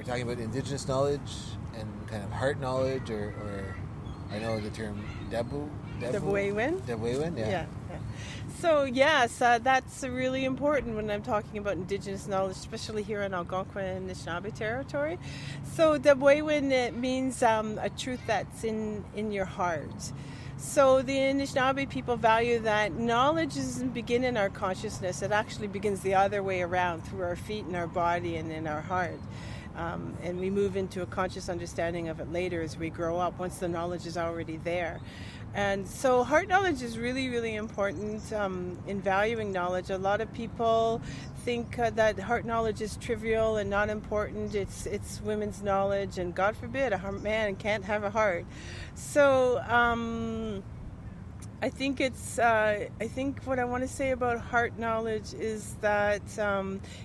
we're talking about Indigenous knowledge and kind of heart knowledge, or I know the term Debwewin. Debwewin, Yeah. So yes, that's really important when I'm talking about Indigenous knowledge, especially here in Algonquin and Anishinaabe territory. So Debwewin, it means a truth that's in your heart. So the Anishinaabe people value that knowledge doesn't begin in our consciousness. It actually begins the other way around, through our feet and our body and in our heart. And we move into a conscious understanding of it later as we grow up, once the knowledge is already there. And so heart knowledge is really, really important in valuing knowledge. A lot of people think that heart knowledge is trivial and not important. It's women's knowledge, and God forbid a man can't have a heart. So I think what I want to say about heart knowledge is that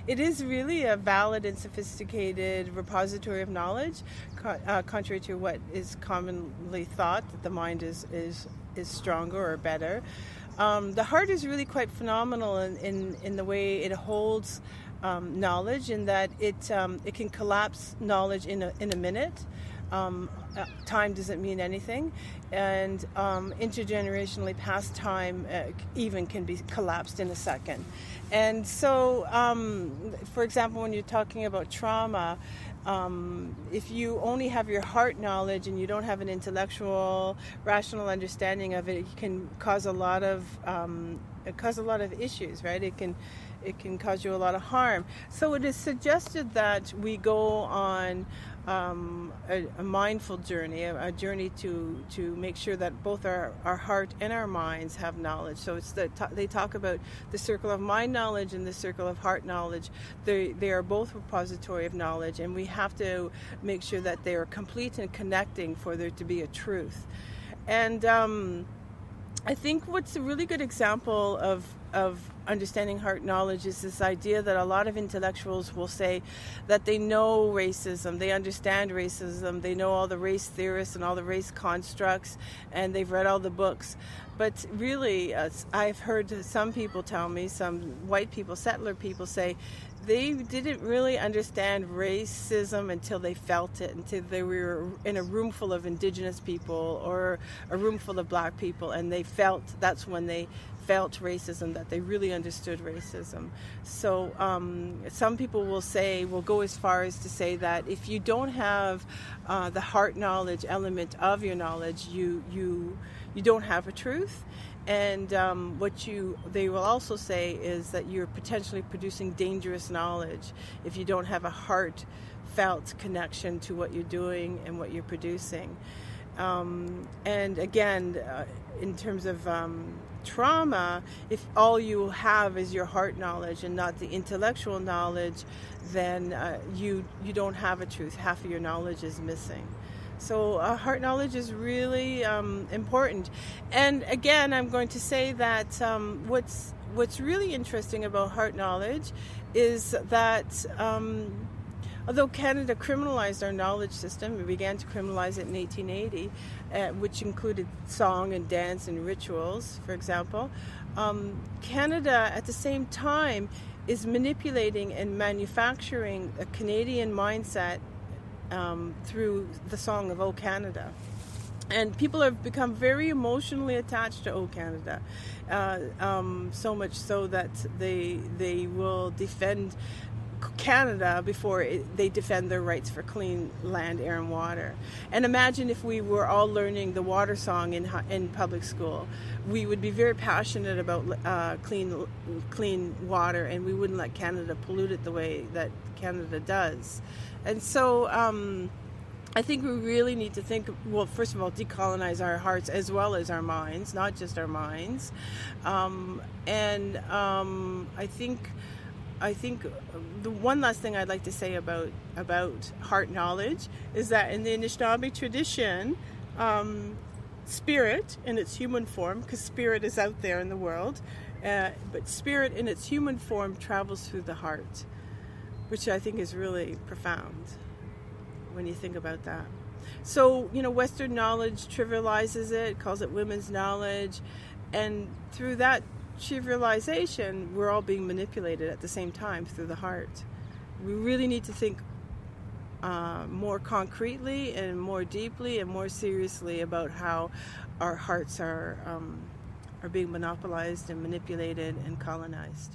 it is really a valid and sophisticated repository of knowledge, contrary to what is commonly thought, that the mind is stronger or better. The heart is really quite phenomenal in the way it holds knowledge, in that it can collapse knowledge in a minute. Time doesn't mean anything, and intergenerationally past time even can be collapsed in a second. And so, for example, when you're talking about trauma, if you only have your heart knowledge and you don't have an intellectual, rational understanding of it, it can cause a lot of issues, right? It can cause you a lot of harm. So it is suggested that we go on a mindful journey, a journey to make sure that both our heart and our minds have knowledge. So it's they talk about the circle of mind knowledge and the circle of heart knowledge. They are both repository of knowledge, and we have to make sure that they are complete and connecting for there to be a truth. And I think what's a really good example of understanding heart knowledge is this idea that a lot of intellectuals will say that they know racism, they understand racism, they know all the race theorists and all the race constructs, and they've read all the books. But really, I've heard some people tell me, some white people, settler people, say they didn't really understand racism until they felt it, until they were in a room full of Indigenous people or a room full of black people, and that's when they felt racism, that they really understood racism. So some people will go as far as to say that if you don't have the heart knowledge element of your knowledge, you don't have a truth. And they will also say is that you're potentially producing dangerous knowledge if you don't have a heartfelt connection to what you're doing and what you're producing. And again, in terms of trauma, if all you have is your heart knowledge and not the intellectual knowledge, then you don't have a truth. Half of your knowledge is missing. So heart knowledge is really important. And again, I'm going to say that what's really interesting about heart knowledge is that although Canada criminalized our knowledge system, we began to criminalize it in 1880, which included song and dance and rituals, for example. Canada, at the same time, is manipulating and manufacturing a Canadian mindset through the song of O Canada. And people have become very emotionally attached to O Canada, so much so that they will defend Canada before they defend their rights for clean land, air, and water. And imagine if we were all learning the water song in public school. We would be very passionate about clean water, and we wouldn't let Canada pollute it the way that Canada does. And so I think we really need to think, well, first of all, decolonize our hearts as well as our minds, not just our minds. I think the one last thing I'd like to say about heart knowledge is that in the Anishinaabe tradition, spirit in its human form, because spirit is out there in the world, but spirit in its human form travels through the heart, which I think is really profound when you think about that. So, Western knowledge trivializes it, calls it women's knowledge, and through that trivialization, we're all being manipulated at the same time through the heart. We really need to think more concretely and more deeply and more seriously about how our hearts are being monopolized and manipulated and colonized.